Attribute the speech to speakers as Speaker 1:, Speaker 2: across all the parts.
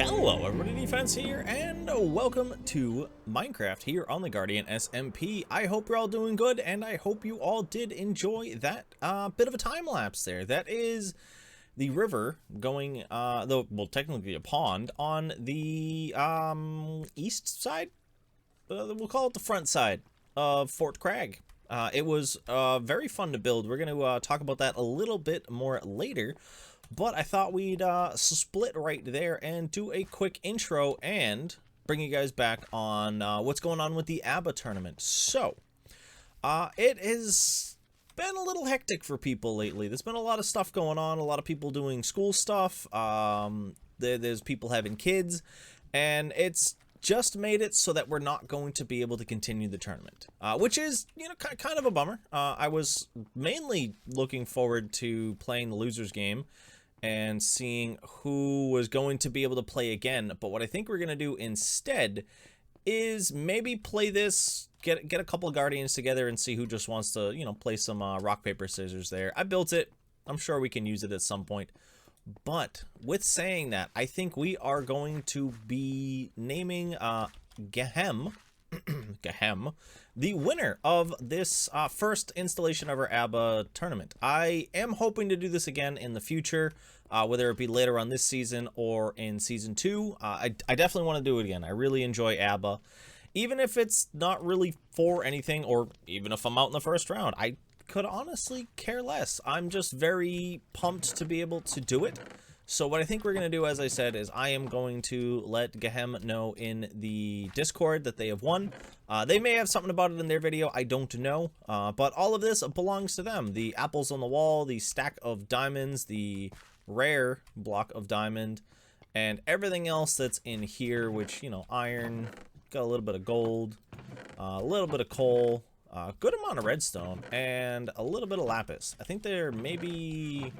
Speaker 1: Hello everybody, Defense here, and welcome to Minecraft here on the Guardian SMP. I hope you're all doing good, and I hope you all did enjoy that bit of a time lapse there. That is the river going, well, technically a pond, on the east side? We'll call it the front side of Fort Cragg. It was very fun to build. We're going to talk about that a little bit more later. But I thought we'd split right there and do a quick intro and bring you guys back on what's going on with the ABBA tournament. So, it has been a little hectic for people lately. There's been a lot of stuff going on, a lot of people doing school stuff, there's people having kids, and it's just made it so that we're not going to be able to continue the tournament, which is, you know, kind of a bummer. I was mainly looking forward to playing the losers game and seeing who was going to be able to play again. But what I think we're going to do instead is maybe play this, get a couple of Guardians together and see who just wants to, you know, play some rock, paper, scissors there. I built it. I'm sure we can use it at some point. But with saying that, I think we are going to be naming Gehem, the winner of this first installation of our ABBA tournament. I am hoping to do this again in the future, whether it be later on this season or in season 2. I definitely want to do it again. I really enjoy ABBA. Even if it's not really for anything, or even if I'm out in the first round, I could honestly care less. I'm just very pumped to be able to do it. So what I think we're going to do, as I said, is I am going to let Gehem know in the Discord that they have won. They may have something about it in their video, I don't know. But all of this belongs to them. The apples on the wall, the stack of diamonds, the rare block of diamond, and everything else that's in here, which, you know, iron, got a little bit of gold, a little bit of coal, a good amount of redstone, and a little bit of lapis. I think there may be...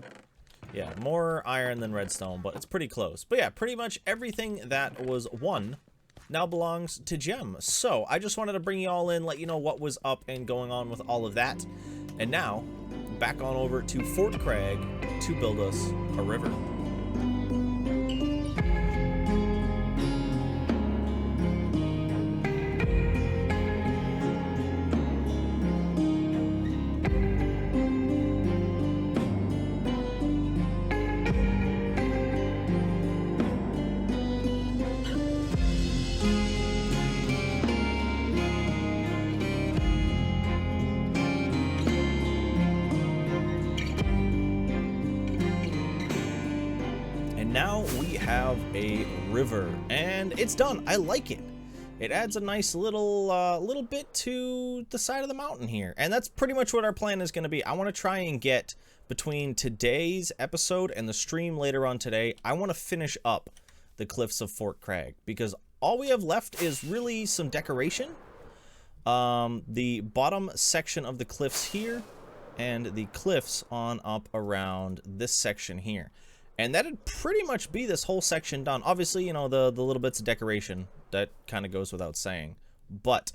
Speaker 1: yeah, more iron than redstone, but it's pretty close. But yeah, pretty much everything that was won now belongs to Gem. So I just wanted to bring you all in, let you know what was up and going on with all of that. And now, back on over to Fort Cragg to build us a river. Now we have a river, and it's done. I like it. It adds a nice little bit to the side of the mountain here, and that's pretty much what our plan is going to be. I want to try and get, between today's episode and the stream later on today, I want to finish up the cliffs of Fort Cragg, because all we have left is really some decoration. The bottom section of the cliffs here, and the cliffs on up around this section here. And that'd pretty much be this whole section done. Obviously, you know, the little bits of decoration, that kind of goes without saying. But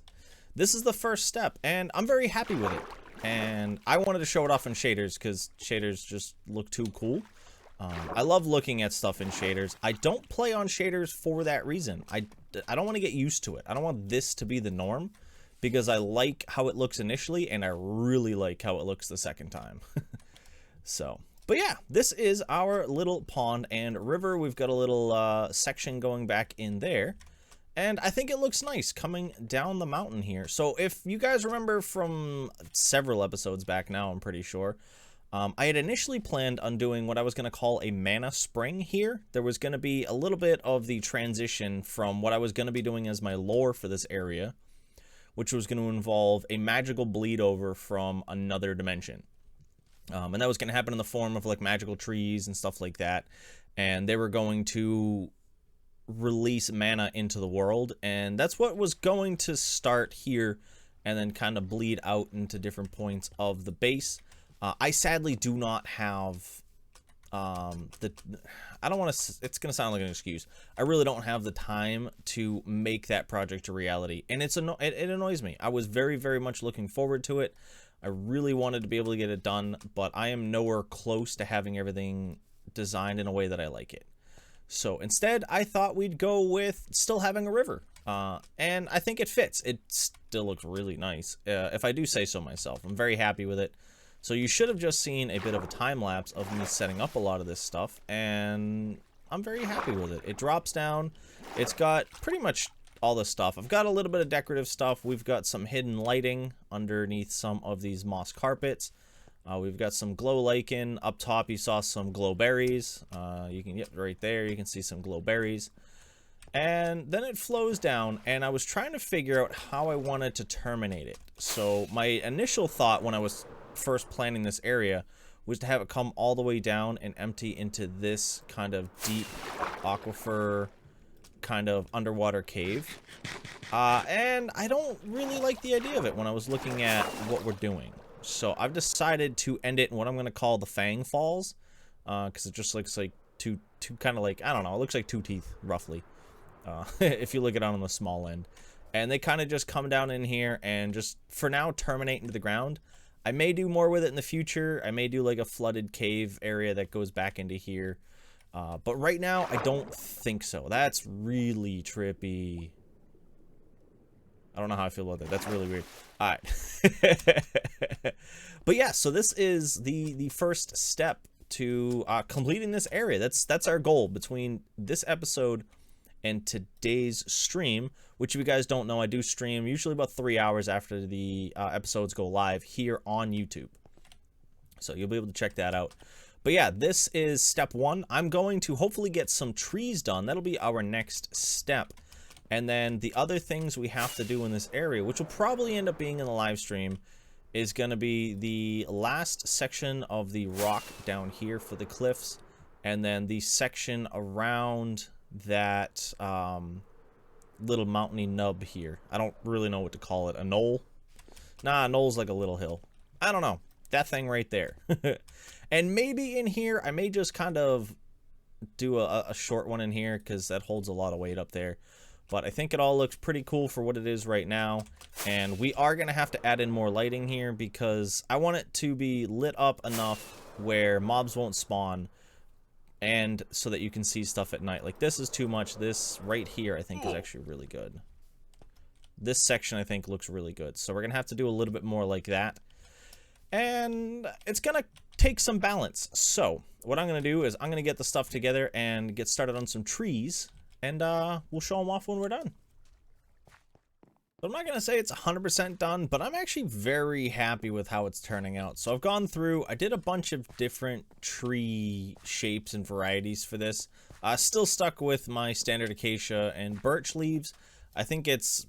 Speaker 1: this is the first step, and I'm very happy with it. And I wanted to show it off in shaders, because shaders just look too cool. I love looking at stuff in shaders. I don't play on shaders for that reason. I don't want to get used to it. I don't want this to be the norm, because I like how it looks initially, and I really like how it looks the second time. So... but yeah, this is our little pond and river. We've got a little section going back in there. And I think it looks nice coming down the mountain here. So if you guys remember from several episodes back now, I'm pretty sure, I had initially planned on doing what I was going to call a mana spring here. There was going to be a little bit of the transition from what I was going to be doing as my lore for this area, which was going to involve a magical bleed over from another dimension. And that was going to happen in the form of like magical trees and stuff like that. And they were going to release mana into the world. And that's what was going to start here and then kind of bleed out into different points of the base. I sadly do not have I don't want to, it's going to sound like an excuse. I really don't have the time to make that project a reality. And it annoys me. I was very, very much looking forward to it. I really wanted to be able to get it done, but I am nowhere close to having everything designed in a way that I like it. So instead, I thought we'd go with still having a river. And I think it fits. It still looks really nice, if I do say so myself. I'm very happy with it. So you should have just seen a bit of a time lapse of me setting up a lot of this stuff, and I'm very happy with it. It drops down. It's got pretty much all this stuff. I've got a little bit of decorative stuff. We've got some hidden lighting underneath some of these moss carpets. We've got some glow lichen. Up top, you saw some glow berries. You can get right there. You can see some glow berries. And then it flows down, and I was trying to figure out how I wanted to terminate it. So my initial thought when I was first planning this area was to have it come all the way down and empty into this kind of deep aquifer kind of underwater cave. And I don't really like the idea of it when I was looking at what we're doing. So I've decided to end it in what I'm going to call the Fang Falls, because it just looks like two kind of like, I don't know, it looks like two teeth, roughly, if you look at it on the small end. And they kind of just come down in here and just, for now, terminate into the ground. I may do more with it in the future. I may do like a flooded cave area that goes back into here. But right now, I don't think so. That's really trippy. I don't know how I feel about that. That's really weird. All right. But yeah, so this is the first step to completing this area. That's our goal between this episode and today's stream, which if you guys don't know, I do stream usually about 3 hours after the episodes go live here on YouTube. So you'll be able to check that out. But yeah, this is step one. I'm going to hopefully get some trees done. That'll be our next step. And then the other things we have to do in this area, which will probably end up being in the live stream, is going to be the last section of the rock down here for the cliffs, and then the section around that little mountainy nub here. I don't really know what to call it. A knoll? Nah, a knoll's like a little hill. I don't know. That thing right there. And maybe in here, I may just kind of do a short one in here, because that holds a lot of weight up there. But I think it all looks pretty cool for what it is right now. And we are going to have to add in more lighting here, because I want it to be lit up enough where mobs won't spawn, and so that you can see stuff at night. Like, this is too much. This right here, I think, is actually really good. This section, I think, looks really good. So we're going to have to do a little bit more like that. And it's going to take some balance. So what I'm going to do is I'm going to get the stuff together and get started on some trees. And we'll show them off when we're done. So I'm not going to say it's 100% done, but I'm actually very happy with how it's turning out. So I've gone through, I did a bunch of different tree shapes and varieties for this. Still stuck with my standard acacia and birch leaves. I think it's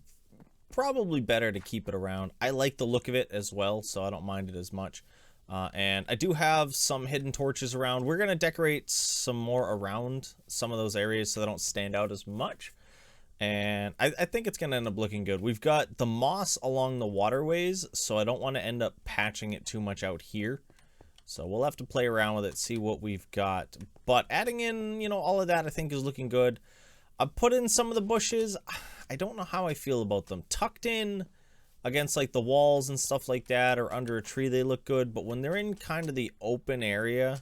Speaker 1: probably better to keep it around. I like the look of it as well, so I don't mind it as much. And I do have some hidden torches around. We're going to decorate some more around some of those areas so they don't stand out as much. And I think it's going to end up looking good. We've got the moss along the waterways, so I don't want to end up patching it too much out here. So we'll have to play around with it, see what we've got. But adding in, you know, all of that I think is looking good. I've put in some of the bushes. I don't know how I feel about them. Tucked in against like the walls and stuff like that, or under a tree, they look good. But when they're in kind of the open area,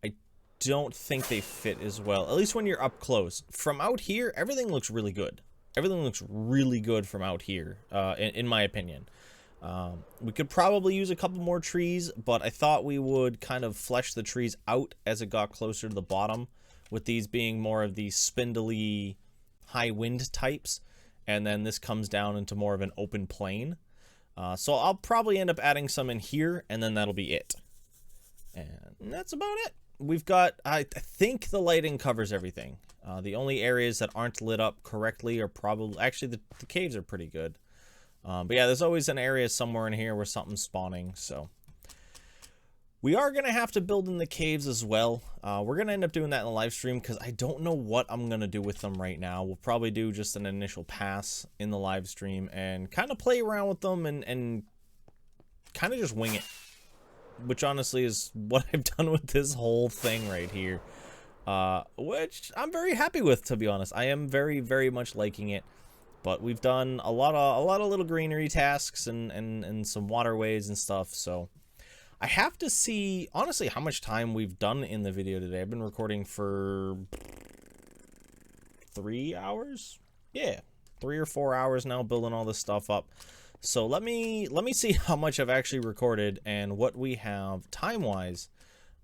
Speaker 1: I don't think they fit as well. At least when you're up close. From out here, everything looks really good. Everything looks really good from out here, in my opinion. We could probably use a couple more trees, but I thought we would kind of flesh the trees out as it got closer to the bottom, with these being more of the spindly high wind types. And then this comes down into more of an open plain. So I'll probably end up adding some in here, and then that'll be it. And that's about it. We've got, I think the lighting covers everything. The only areas that aren't lit up correctly are probably, actually the caves are pretty good. But yeah, there's always an area somewhere in here where something's spawning, so. We are going to have to build in the caves as well. We're going to end up doing that in the live stream, because I don't know what I'm going to do with them right now. We'll probably do just an initial pass in the live stream and kind of play around with them and kind of just wing it. Which honestly is what I've done with this whole thing right here. Which I'm very happy with, to be honest. I am very, very much liking it. But we've done a lot of little greenery tasks and some waterways and stuff, so I have to see, honestly, how much time we've done in the video today. I've been recording for 3 hours. Yeah, 3 or 4 hours now building all this stuff up. So let me see how much I've actually recorded and what we have time-wise.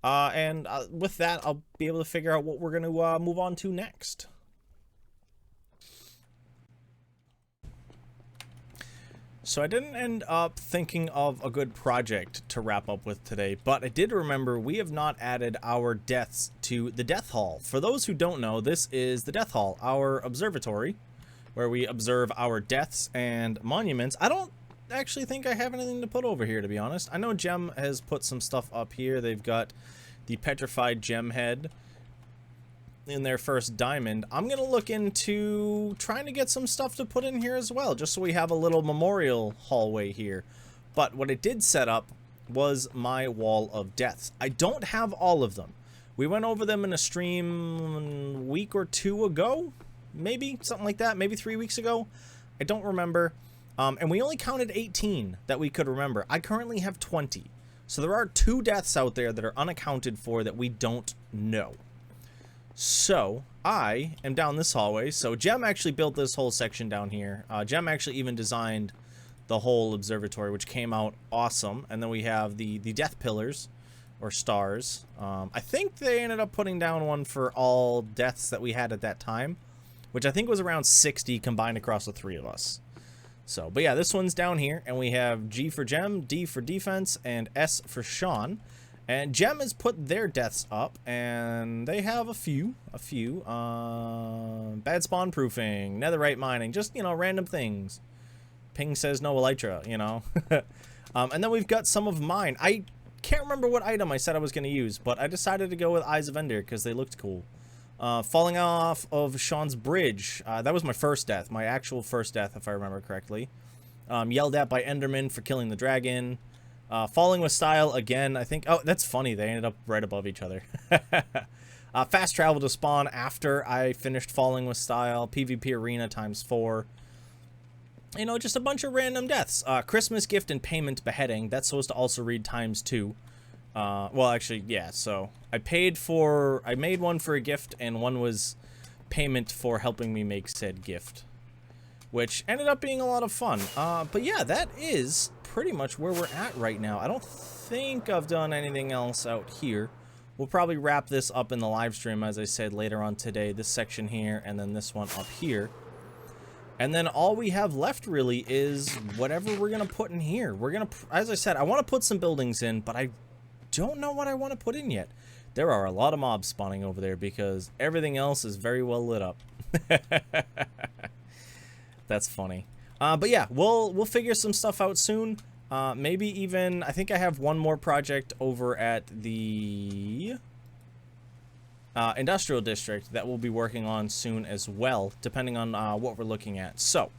Speaker 1: And with that, I'll be able to figure out what we're going to move on to next. So I didn't end up thinking of a good project to wrap up with today, but I did remember we have not added our deaths to the Death Hall. For those who don't know, this is the Death Hall, our observatory, where we observe our deaths and monuments. I don't actually think I have anything to put over here, to be honest. I know Gem has put some stuff up here. They've got the petrified gem head in their first diamond. I'm gonna look into trying to get some stuff to put in here as well, just so we have a little memorial hallway here. But what I did set up was my wall of deaths. I don't have all of them. We went over them in a stream a week or two ago, maybe something like that, maybe 3 weeks ago. I don't remember. And we only counted 18 that we could remember. I currently have 20. So there are 2 deaths out there that are unaccounted for that we don't know. So I am down this hallway. So Gem actually built this whole section down here. Gem actually even designed the whole observatory, which came out awesome. And then we have the death pillars or stars. I think they ended up putting down one for all deaths that we had at that time, which I think was around 60 combined across the 3 of us. So, but yeah, this one's down here, and we have G for Gem, D for defense, and S for Sean. And Gem has put their deaths up, and they have a few. Bad spawn proofing, netherite mining, just, you know, random things. Ping says no elytra, you know. And then we've got some of mine. I can't remember what item I said I was going to use, but I decided to go with Eyes of Ender because they looked cool. Falling off of Sean's bridge. That was my first death, my actual first death, if I remember correctly. Yelled at by Enderman for killing the dragon. Falling with style again, I think. Oh, that's funny. They ended up right above each other. Fast travel to spawn after I finished falling with style. PvP arena ×4. You know, just a bunch of random deaths. Christmas gift and payment beheading. That's supposed to also read ×2. Well, actually, yeah, so I made one for a gift, and one was payment for helping me make said gift, which ended up being a lot of fun. But yeah, that is pretty much where we're at right now. I don't think I've done anything else out here. We'll probably wrap this up in the live stream, as I said, later on today, this section here, and then this one up here. And then all we have left really is whatever we're going to put in here. We're going to, as I said, I want to put some buildings in, but I don't know what I want to put in yet. There are a lot of mobs spawning over there because everything else is very well lit up. That's funny. But yeah, we'll figure some stuff out soon. Maybe even, I think I have one more project over at the industrial district that we'll be working on soon as well, depending on what we're looking at. So,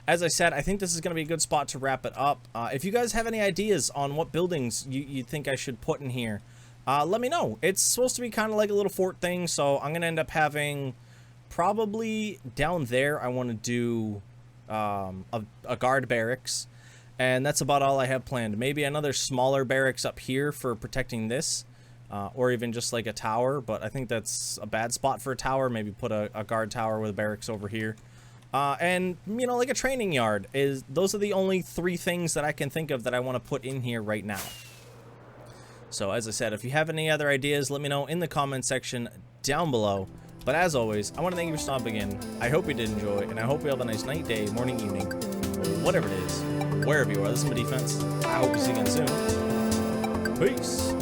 Speaker 1: as I said, I think this is going to be a good spot to wrap it up. If you guys have any ideas on what buildings you think I should put in here, let me know. It's supposed to be kind of like a little fort thing, so I'm going to end up having probably down there I want to do a guard barracks, and that's about all I have planned. Maybe another smaller barracks up here for protecting this, or even just like a tower, but I think that's a bad spot for a tower. Maybe put a guard tower with a barracks over here. And, you know, like a training yard. Those are the only 3 things that I can think of that I want to put in here right now. So, as I said, if you have any other ideas, let me know in the comment section down below. But as always, I want to thank you for stopping in. I hope you did enjoy, and I hope you have a nice night, day, morning, evening, whatever it is, wherever you are. This is my defense. I hope to see you again soon. Peace.